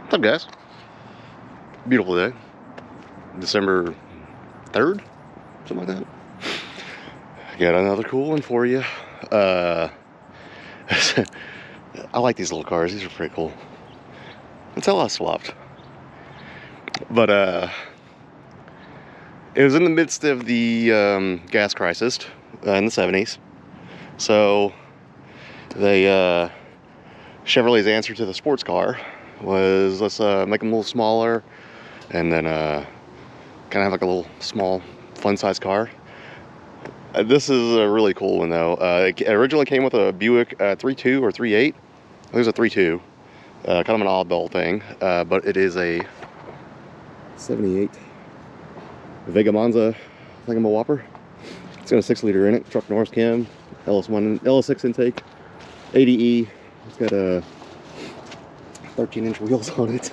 What's up, guys? Beautiful day. December 3rd, something like that. Got another cool one for you. I like these little cars. These are pretty cool. Until I swapped. But it was in the midst of the gas crisis in the 70s. So they Chevrolet's answer to the sports car was, let's make them a little smaller, and then kind of have like a little small fun-sized car. This is a really cool one though. It originally came with a Buick 3.2 or 3.8. I think it was a 3.2. Kind of an oddball thing, but it is a 78 Vega Monza Whopper. It's got a 6-liter in it, truck North cam, LS6 intake, ADE. It's got a 13-inch wheels on it.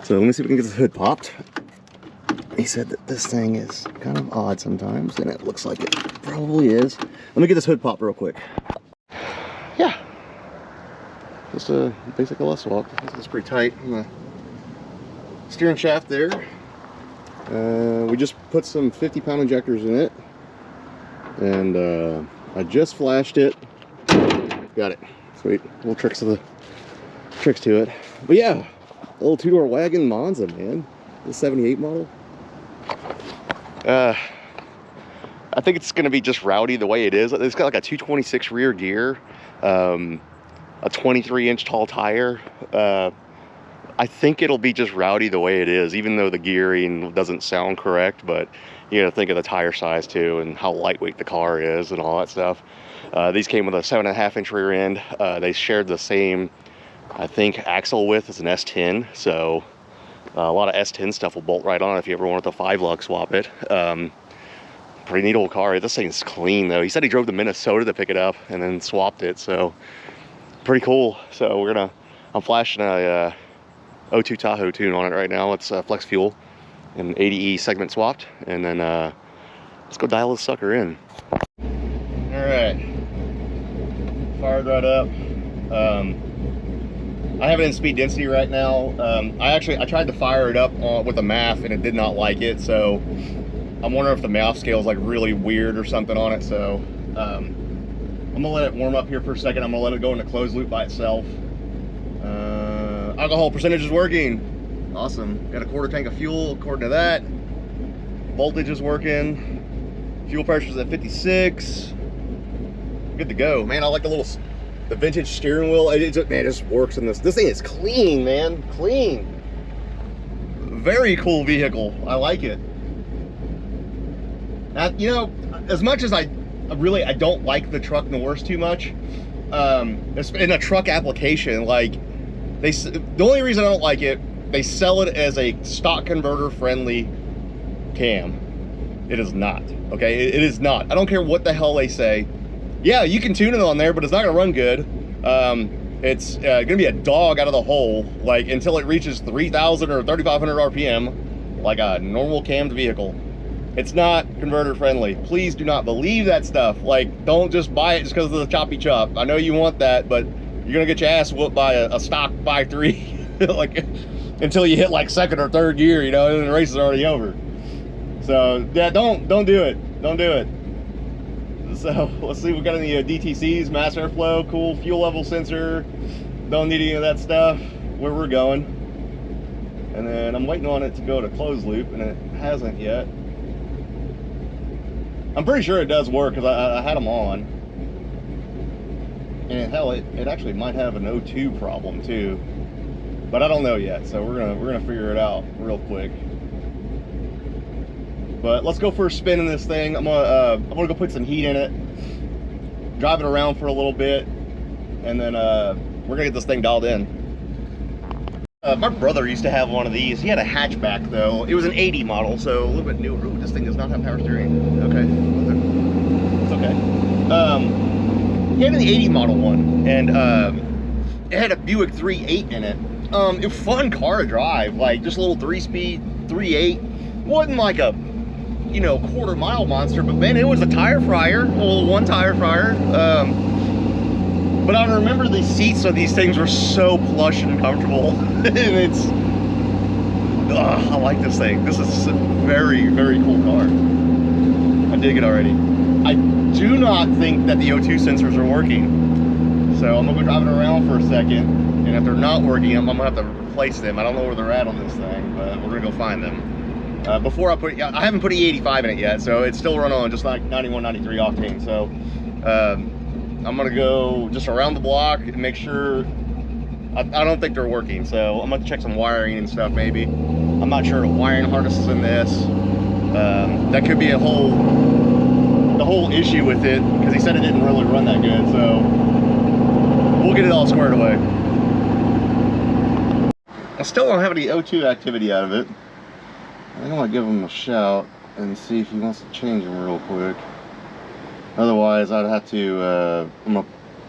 So let me see if we can get this hood popped. He said that this thing is kind of odd sometimes, and it looks like it probably is. Let me get this hood popped real quick. Yeah, just a basic LS swap. This is pretty tight on the steering shaft there. We just put some 50-pound injectors in it, and I just flashed it. Got it. Sweet. Little tricks to it. But yeah, a little two-door wagon Monza, man. The 78 model. I think it's gonna be just rowdy the way it is. It's got like a 226 rear gear, a 23-inch tall tire. I think it'll be just rowdy the way it is, even though the gearing doesn't sound correct. But you gotta think of the tire size too, and how lightweight the car is, and all that stuff. These came with a 7.5-inch rear end. They shared the same, I think, axle width as an S10. So a lot of S10 stuff will bolt right on if you ever wanted to 5-lug swap it. Pretty neat old car. This thing's clean though. He said he drove to Minnesota to pick it up and then swapped it. So pretty cool. So I'm flashing a O2 Tahoe tune on it right now. It's flex fuel and ADE segment swapped. And then let's go dial this sucker in. All right. Fired right up. I have it in speed density right now. I tried to fire it up with a MAF and it did not like it, so I'm wondering if the MAF scale is like really weird or something on it. So I'm gonna let it warm up here for a second. I'm gonna let it go into closed loop by itself. Alcohol percentage is working. Awesome. Got a 1/4 tank of fuel according to that. Voltage is working. Fuel pressure is at 56. Good to go, man. I like the vintage steering wheel. Man, it just works in this. This thing is clean, man. Clean. Very cool vehicle. I like it. Now, you know, as much as I don't like the truck Norse too much, in a truck application, like the only reason I don't like it, they sell it as a stock converter friendly cam. It is not. Okay, it is not. I don't care what the hell they say. Yeah, you can tune it on there, but it's not gonna run good. It's gonna be a dog out of the hole, like until it reaches 3,000 or 3,500 RPM, like a normal cammed vehicle. It's not converter friendly. Please do not believe that stuff. Like, don't just buy it just because of the choppy chop. I know you want that, but you're gonna get your ass whooped by a stock 5.3, like until you hit like 2nd or 3rd gear, you know, and then the race is already over. So yeah, don't do it. Don't do it. So let's see, we got any DTCs, mass airflow, cool fuel level sensor. Don't need any of that stuff. Where we're going. And then I'm waiting on it to go to closed loop, and it hasn't yet. I'm pretty sure it does work because I had them on. And hell, it actually might have an O2 problem too, but I don't know yet. So we're gonna figure it out real quick. But let's go for a spin in this thing. I'm gonna go put some heat in it, drive it around for a little bit, and then we're gonna get this thing dialed in. My brother used to have one of these. He had a hatchback though. It was an 80 model, so a little bit newer. Ooh, this thing does not have power steering. Okay, it's okay. He had an 80 model one, and it had a Buick 3.8 in it. It was a fun car to drive, like just a little 3-speed 3.8. Wasn't like a, you know, 1/4 mile monster, but man, it was a tire fryer, a little one tire fryer. But I remember the seats of these things were so plush and comfortable. And it's, I like this thing. This is a very, very cool car. I dig it already. I do not think that the O2 sensors are working. So I'm gonna go drive it around for a second. And if they're not working, I'm gonna have to replace them. I don't know where they're at on this thing, but we're gonna go find them. Before I put, I haven't put E85 in it yet, so it's still running on just like 91, 93 octane. So I'm gonna go just around the block and make sure. I don't think they're working, so I'm gonna check some wiring and stuff maybe. I'm not sure the wiring harness is in this. That could be the whole issue with it, because he said it didn't really run that good, so we'll get it all squared away. I still don't have any O2 activity out of it. I think I'm gonna give him a shout and see if he wants to change them real quick. Otherwise, I'd have to. I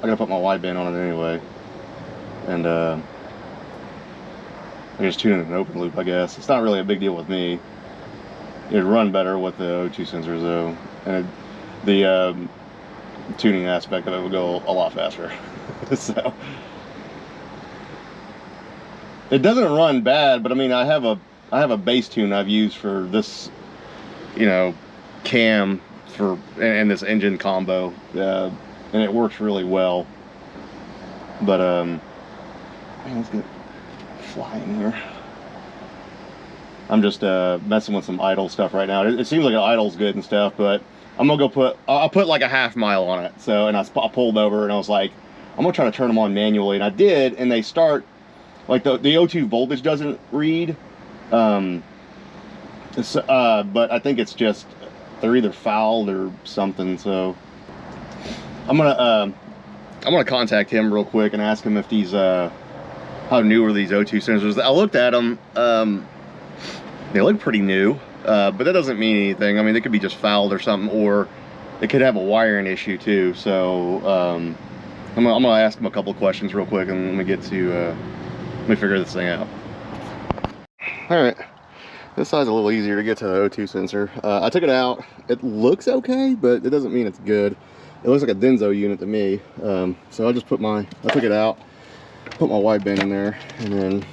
gotta put my wideband on it anyway, and I just tune it in an open loop. I guess it's not really a big deal with me. It'd run better with the O2 sensors though, and the tuning aspect of it would go a lot faster. So it doesn't run bad, but I mean, I have a bass tune I've used for this, you know, cam for and this engine combo, and it works really well. But man, let's get flying here. I'm just messing with some idle stuff right now. It seems like an idle's good and stuff, but I'm gonna go I'll put like a half mile on it. So, and I pulled over and I was like, I'm gonna try to turn them on manually, and I did, and they start like the O2 voltage doesn't read. But I think it's just they're either fouled or something. So I'm gonna contact him real quick and ask him if these how new are these O2 sensors. I looked at them. They look pretty new, but that doesn't mean anything. I mean, they could be just fouled or something, or they could have a wiring issue too. So I'm gonna ask him a couple of questions real quick, and let me get to let me figure this thing out. All right, this side's a little easier to get to the O2 sensor. I took it out. It looks okay, but it doesn't mean it's good. It looks like a Denso unit to me. So I took it out, put my wideband in there, and then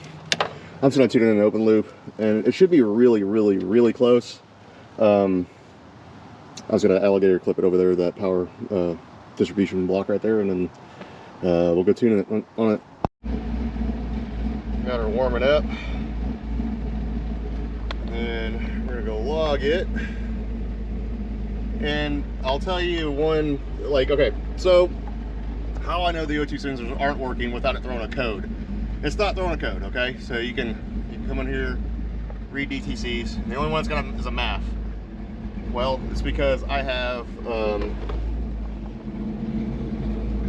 I'm just gonna tune it in an open loop, and it should be really, really, really close. I was gonna alligator clip it over there, that power distribution block right there, and then we'll go tune it on it. Got her warming up. And we're gonna go log it, and I'll tell you one, like, okay, so how I know the O2 sensors aren't working without it throwing a code. It's not throwing a code, okay? So you can come in here, read DTCs, and the only one that's got is a MAF. Well, it's because I have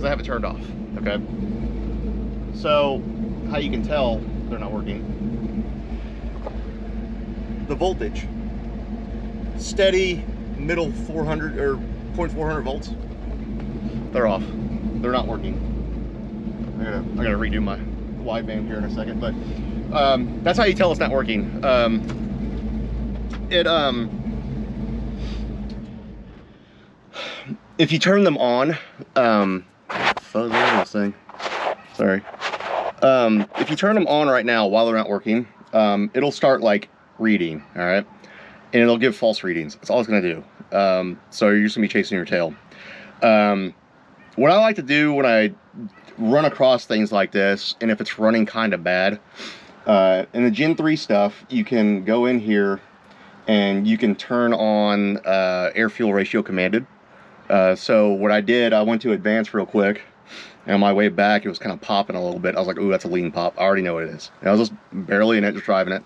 it turned off, okay? So how you can tell they're not working: the voltage, steady middle 400 or 0.400 volts, they're off. They're not working. I gotta redo my wideband here in a second, but that's how you tell it's not working. If you turn them on, this thing. Sorry. If you turn them on right now while they're not working, it'll start like reading, all right, and it'll give false readings. That's all it's gonna do. So you're just gonna be chasing your tail. What I like to do when I run across things like this, and if it's running kind of bad, in the Gen 3 stuff, you can go in here and you can turn on air fuel ratio commanded. So what I did, I went to advanced real quick, and on my way back, it was kind of popping a little bit. I was like, ooh, that's a lean pop. I already know what it is. And I was just barely in it, just driving it.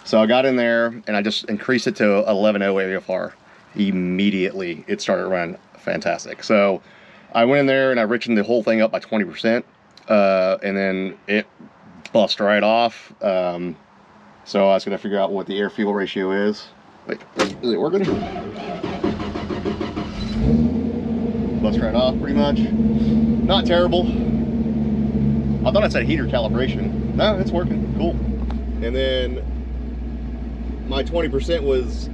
So I got in there, and I just increased it to 11.0 AFR. Immediately, it started running fantastic. So I went in there, and I richened the whole thing up by 20%, and then it bust right off. So I was going to figure out what the air-fuel ratio is. Wait, is it working? Bust right off, pretty much. Not terrible. I thought it said heater calibration. No, it's working. Cool. And then my 20% was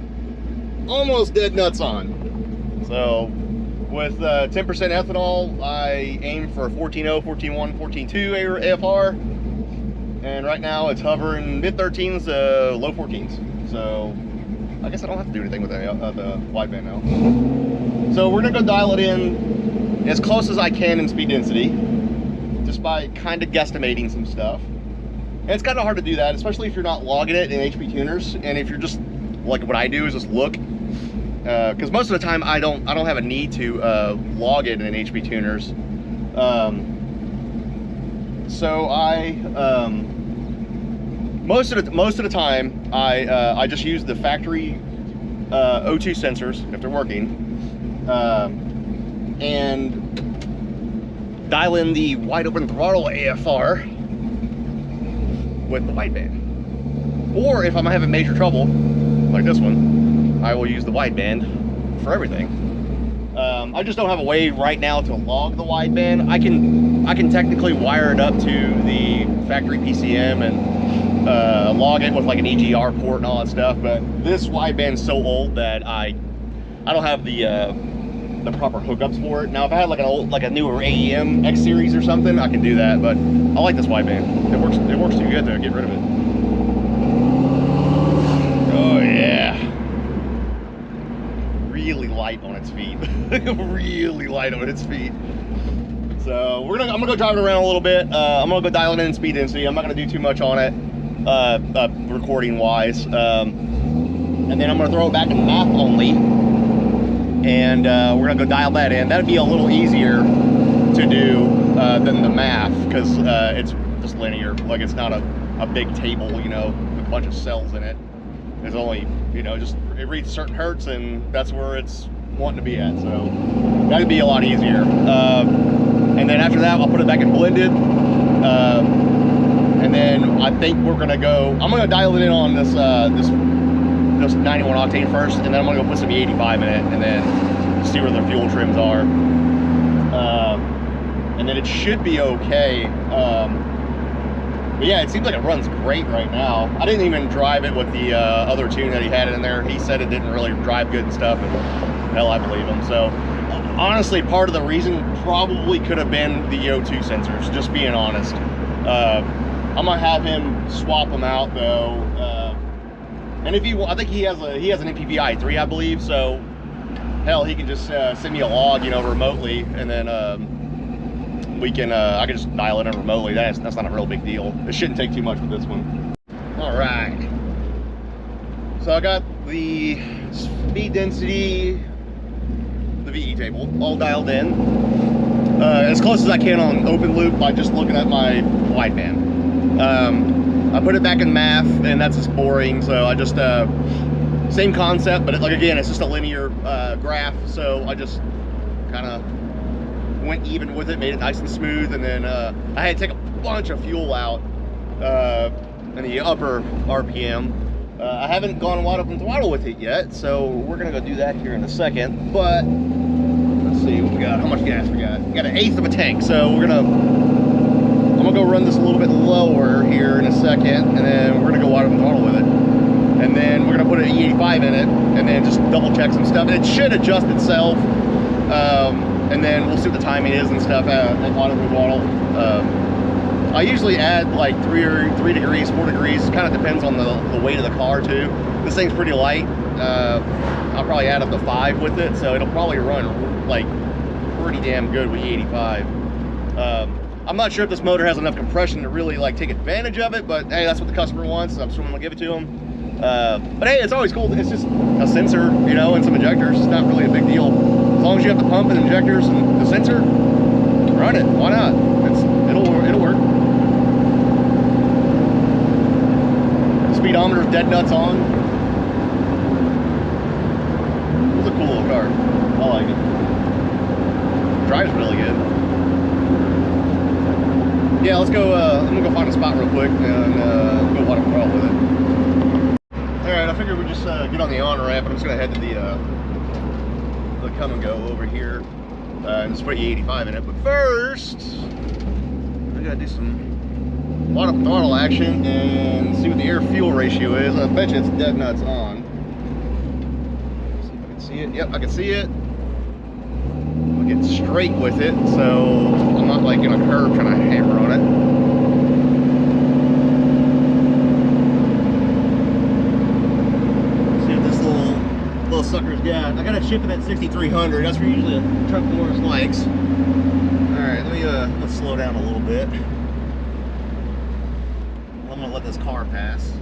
almost dead nuts on. So With 10% ethanol, I aim for 14.0, 14.1, 14.2 AFR, and right now it's hovering mid-13s, low 14s. So I guess I don't have to do anything with the wideband now. So we're gonna go dial it in as close as I can in speed density, just by kind of guesstimating some stuff. And it's kind of hard to do that, especially if you're not logging it in HP tuners, and if you're just like what I do is just look. Because most of the time I don't have a need to log it in HP tuners. So I most of the time I just use the factory O2 sensors if they're working, and dial in the wide open throttle AFR with the wideband. Or if I'm having major trouble like this one, I will use the wideband for everything. I just don't have a way right now to log the wideband. I can technically wire it up to the factory PCM and log it with like an EGR port and all that stuff. But this wideband's so old that I don't have the proper hookups for it. Now, if I had like a newer AEM X series or something, I can do that. But I like this wideband. It works too good to get rid of it. Oh yeah. Really light on its feet. Really light on its feet. So I'm gonna go drive it around a little bit. I'm gonna go dial it in speed density. I'm not gonna do too much on it, recording wise. And then I'm gonna throw it back in math only, and we're gonna go dial that in. That'd be a little easier to do than the math, because it's just linear. Like, it's not a big table, you know, with a bunch of cells in it. There's only, you know, just it reads certain hertz, and that's where it's wanting to be at. So that'd be a lot easier. And then after that, I'll put it back in blended. And then I think we're gonna go. I'm gonna dial it in on this 91 octane first, and then I'm gonna go put some E85 in it, and then see where the fuel trims are. And then it should be okay. But yeah, it seems like it runs great right now. I didn't even drive it with the other tune that he had in there. He said it didn't really drive good and stuff, and hell, I believe him. So honestly, part of the reason probably could have been the O2 sensors, just being honest. I'm gonna have him swap them out though. And if I think he has an MPVI 3, I believe. So hell, he can just send me a log, you know, remotely, and then I can just dial it in remotely. That's not a real big deal. It shouldn't take too much with this one. All right. So I got the speed density, the VE table, all dialed in as close as I can on open loop by just looking at my wideband. I put it back in math, and that's just boring. So I just same concept, but like again, it's just a linear graph. So I just kind of went even with it, made it nice and smooth, and then I had to take a bunch of fuel out in the upper RPM. I haven't gone wide open throttle with it yet, so we're gonna go do that here in a second. But let's see what we got. How much gas we got? We got 1/8 of a tank, so I'm gonna go run this a little bit lower here in a second, and then we're gonna go wide open throttle with it, and then we're gonna put an E85 in it, and then just double check some stuff, and it should adjust itself. And then we'll see what the timing is and stuff at wide open throttle. I usually add like 3 degrees, 4 degrees. Kind of depends on the weight of the car too. This thing's pretty light. I'll probably add up to 5 with it, so it'll probably run like pretty damn good with E85. I'm not sure if this motor has enough compression to really like take advantage of it, but hey, that's what the customer wants, so I'm still gonna give it to him. But hey, it's always cool. It's just a sensor, you know, and some injectors. It's not really a big deal. As long as you have the pump and injectors and the sensor, run it. Why not? It'll work. The speedometer's dead nuts on. It's a cool little car. I like it. Drives really good. Yeah, let's go. I'm gonna go find a spot real quick and go wide open throttle with it. All right, I figured we'd just get on the on ramp, and I'm just gonna head to the come and go over here and just put E85 in it. But first, we gotta do some wide open throttle action and see what the air fuel ratio is. I bet you it's dead nuts on. Let's see if I can see it. Yep, I can see it. I'll get straight with it, so I'm not like in a curve trying to hammer on it. See what this little sucker's got. I got it shipping at 6,300. That's where usually a truck Morris likes. All right, let's slow down a little bit. I'm gonna let this car pass,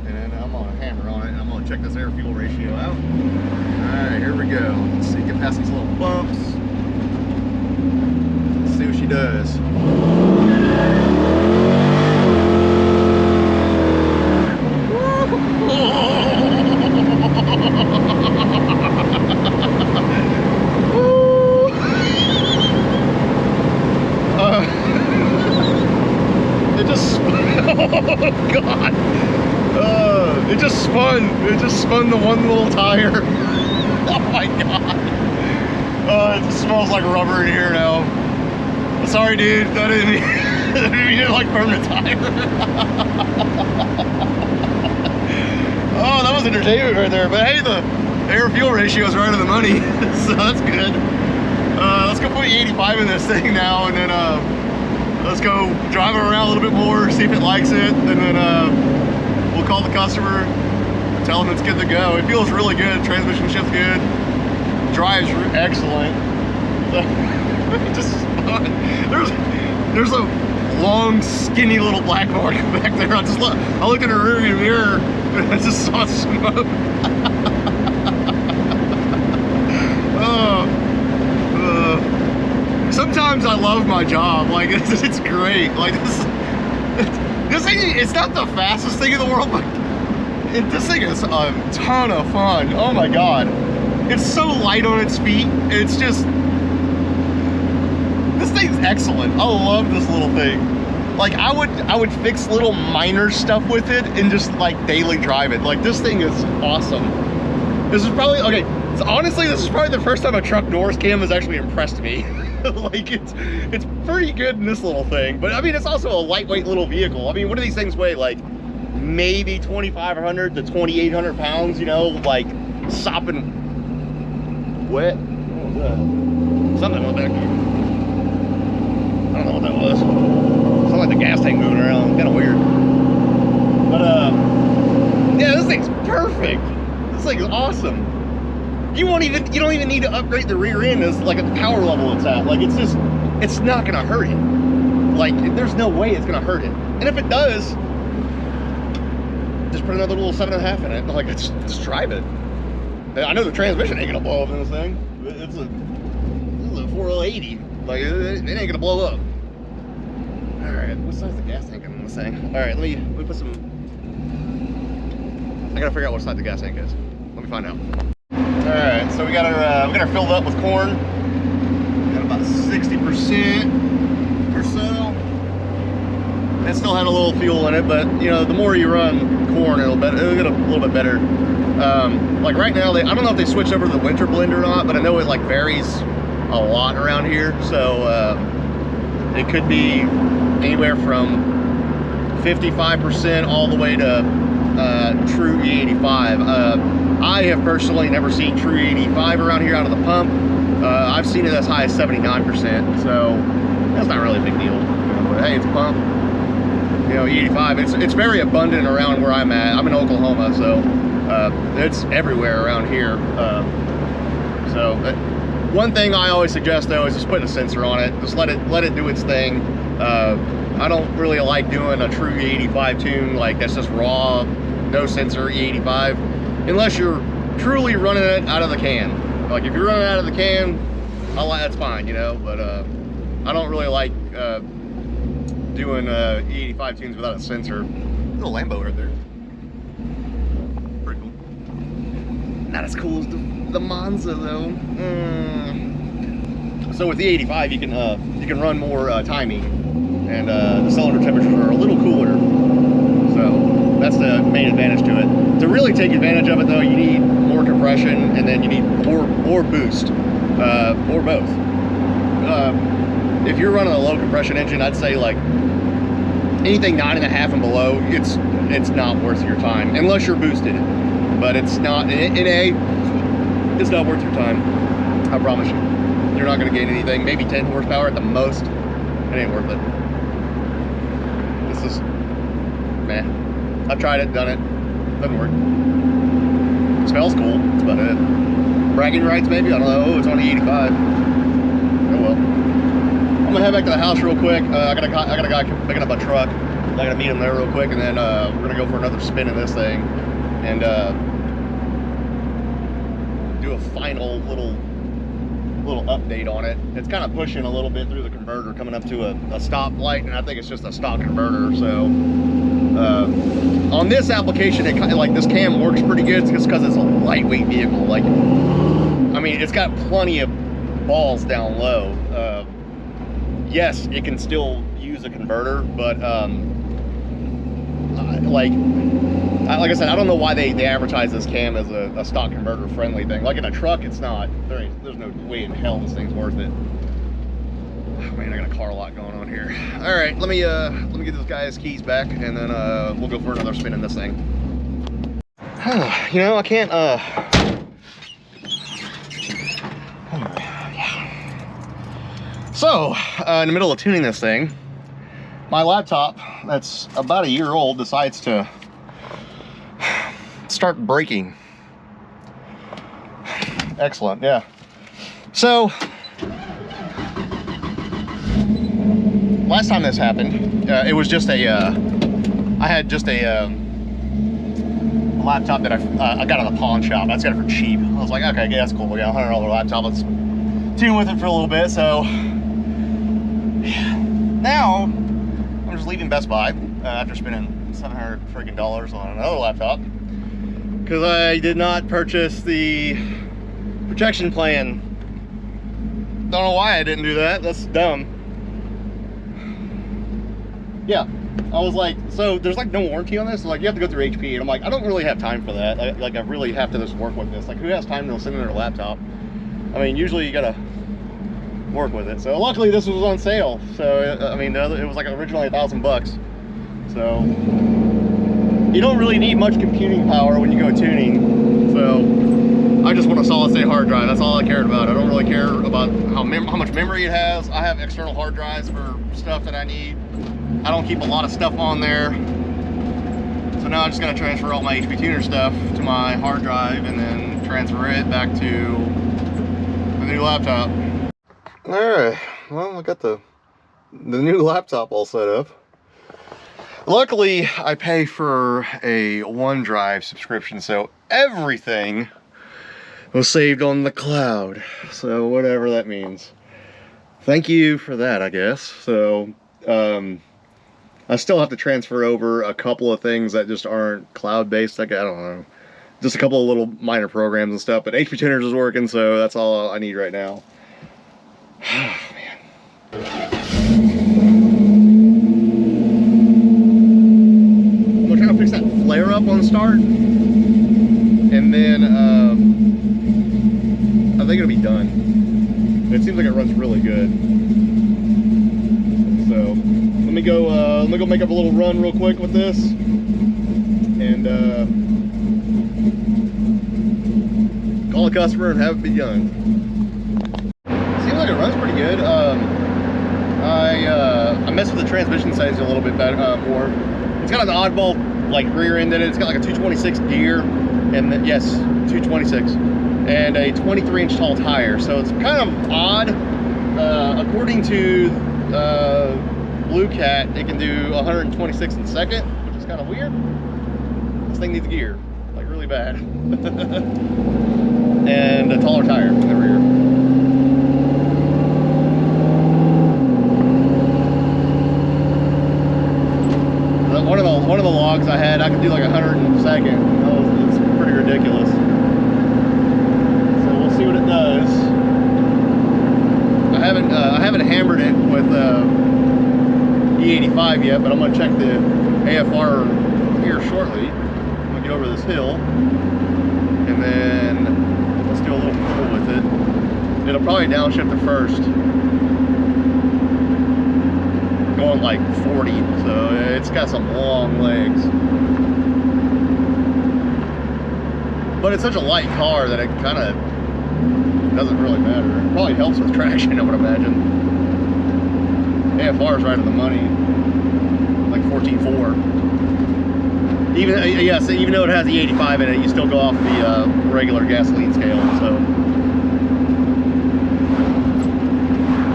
and then I'm gonna hammer on it, and I'm gonna check this air-fuel ratio out. All right, here we go. Let's see, get past these little bumps. Let's see what she does. It just, oh God. It just spun the one little tire. Oh my God. It just smells like rubber in here now. Sorry, dude. I didn't mean to like burn the tire. Oh, that was entertainment right there. But hey, the air-fuel ratio is right on the money, so that's good. Let's go put E85 in this thing now, and then let's go drive it around a little bit more, see if it likes it, and then we'll call the customer, tell them it's good to go. It feels really good. Transmission shift's good. Drives excellent. It just there's a long, skinny little black mark back there. I looked in the rearview mirror and I just saw smoke. Sometimes I love my job. Like it's great. Like this thing, it's not the fastest thing in the world, but this thing is a ton of fun. Oh my God. It's so light on its feet. It's just, this thing's excellent. I love this little thing. Like I would fix little minor stuff with it and just like daily drive it. Like this thing is awesome. This is probably, okay, so honestly, this is probably the first time a truck Norris cam has actually impressed me. Like it's pretty good in this little thing, but I mean, it's also a lightweight little vehicle. I mean, what do these things weigh? Like maybe 2,500 to 2,800 pounds, you know, like sopping wet. What was that? Something went back here. I don't know what that was. Something like the gas tank moving around, kind of weird. But yeah, this thing's perfect. This thing is awesome. You don't even need to upgrade the rear end as like at the power level it's at. Like it's not gonna hurt it. Like there's no way it's gonna hurt it. And if it does, just put another little 7.5 in it. Like just drive it. I know the transmission ain't gonna blow up in this thing. This is a 480. Like it ain't gonna blow up. All right, what size is the gas tank in this thing? All right, let me put some. I gotta figure out what size the gas tank is. Let me find out. All right, so we got her filled up with corn. Got about 60% or so. It still had a little fuel in it, but you know, the more you run corn, it'll get a little bit better. Like right now, I don't know if they switched over to the winter blend or not, but I know it like varies a lot around here. So it could be anywhere from 55% all the way to true E85. I have personally never seen true E85 around here out of the pump. I've seen it as high as 79%, so that's not really a big deal. You know, but hey, it's a pump. You know, E85, it's very abundant around where I'm at. I'm in Oklahoma, so it's everywhere around here. One thing I always suggest though is just putting a sensor on it. Just let it do its thing. I don't really like doing a true E85 tune, like that's just raw, no sensor E85, unless you're truly running it out of the can. Like if you're running out of the can, that's fine, you know, but I don't really like doing E85 tunes without a sensor. Little Lambo right there. Pretty cool. Not as cool as the Monza though. So with the E85 you can run more timing, and the cylinder temperatures are a little cooler. So that's the main advantage to it. To really take advantage of it though, you need more compression, and then you need more boost, or both. If you're running a low compression engine, I'd say like anything 9.5 and below, it's not worth your time unless you're boosted. But it's not it's not worth your time. I promise you. You're not going to gain anything. Maybe 10 horsepower at the most. It ain't worth it. This is, meh. I've tried it, done it. Doesn't work. It smells cool. That's about it. Bragging rights, maybe? I don't know. Oh, it's only 85. Oh well. I'm gonna head back to the house real quick. I got a guy picking up a truck. I gotta meet him there real quick, and then we're gonna go for another spin in this thing, and do a final little update on it. It's kind of pushing a little bit through the converter, coming up to a stoplight, and I think it's just a stock converter. So on this application, it kind of like this cam works pretty good just because it's a lightweight vehicle. Like, I mean, it's got plenty of balls down low. Yes, it can still use a converter, but like I said, I don't know why they advertise this cam as a stock converter friendly thing. Like in a truck, it's not. There's no way in hell this thing's worth it. Oh, man, I got a car lot going on here. All right, let me get this guy's keys back, and then we'll go for another spin in this thing. You know, I can't. So, in the middle of tuning this thing, my laptop, that's about a year old, decides to start braking. Excellent, yeah. So, last time this happened, it was just I had just a laptop that I got at the pawn shop. I just got it for cheap. I was like, okay, yeah, that's cool. We got a $100 laptop. Let's tune with it for a little bit. So, now I'm just leaving Best Buy after spending $700 freaking on another laptop because I did not purchase the protection plan. Don't know why I didn't do that. That's dumb. Yeah, I was like, so there's like no warranty on this. Like you have to go through HP, and I'm like, I don't really have time for that. I really have to just work with this. Like who has time to sit in their laptop? I mean, usually you gotta work with it. So luckily this was on sale. So I mean, it was like originally $1,000. So you don't really need much computing power when you go tuning. So I just want a solid state hard drive. That's all I cared about. I don't really care about how much memory it has. I have external hard drives for stuff that I need. I don't keep a lot of stuff on there. So now I just gotta transfer all my HP Tuner stuff to my hard drive and then transfer it back to the new laptop. All right, well, I got the new laptop all set up. Luckily, I pay for a OneDrive subscription, so everything was saved on the cloud. So whatever that means. Thank you for that, I guess. So I still have to transfer over a couple of things that just aren't cloud-based. Like, I don't know, just a couple of little minor programs and stuff. But HP Tuners is working, so that's all I need right now. Oh, man. I'm gonna try to fix that flare up on start, and then I think it'll be done. It seems like it runs really good. So let me go make up a little run real quick with this, and call a customer and have it be done. Seems like it runs pretty good. I messed with the transmission settings a little bit better, more. It's got an oddball like rear end in it. It's got like a 226 gear, and then, yes, 226, and a 23-inch tall tire. So it's kind of odd. According to Blue Cat, it can do 126 in a second, which is kind of weird. This thing needs gear, like really bad, and a taller tire in the rear. One of the logs I had, I could do like 100 in a second. It's pretty ridiculous. So we'll see what it does. I haven't hammered it with E85 yet, but I'm gonna check the AFR here shortly. I'm gonna get over this hill, and then let's do a little pull with it. It'll probably downshift to first, going like 40, so it's got some long legs. But it's such a light car that it kind of It doesn't really matter. It probably helps with traction, I would imagine. AFR is right on the money, like 14.4. Even yes, even though it has the 85 in it, you still go off the regular gasoline scale. So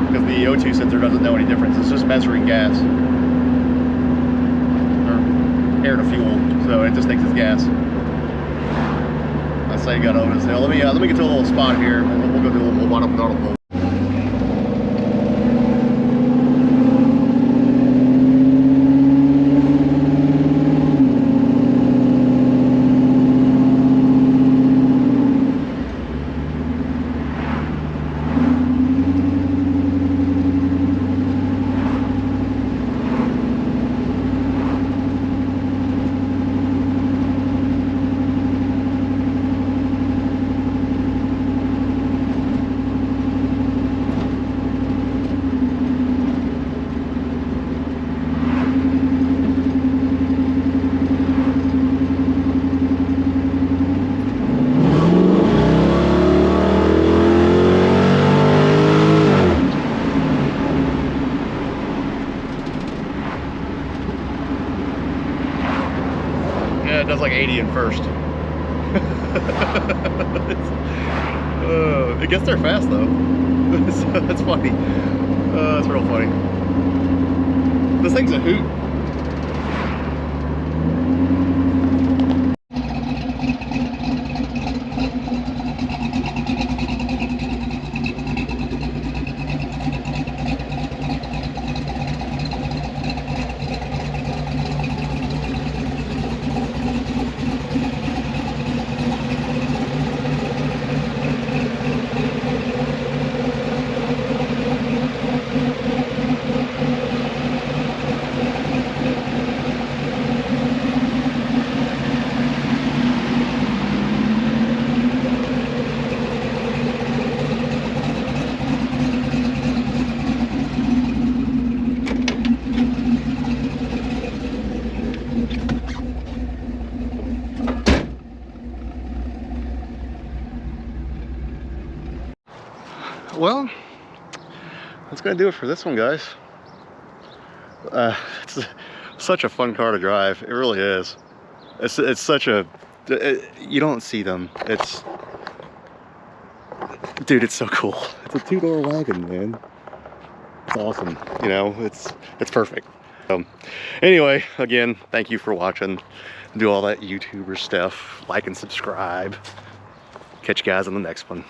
because the O2 sensor doesn't know any difference, it's just measuring gas or air to fuel, so it just thinks it's gas. I say you got over this hill. Let me get to a little spot here, and we'll go do a little bottom throttle pull. Yeah, it does like 80 in first. It gets there fast though. That's funny. That's real funny. This thing's a hoot. Well, that's gonna do it for this one, guys. It's such a fun car to drive. It really is. It's such a, you don't see them. Dude, it's so cool. It's a two-door wagon, man. It's awesome. You know, it's perfect. Anyway, again, thank you for watching. Do all that YouTuber stuff. Like and subscribe. Catch you guys on the next one.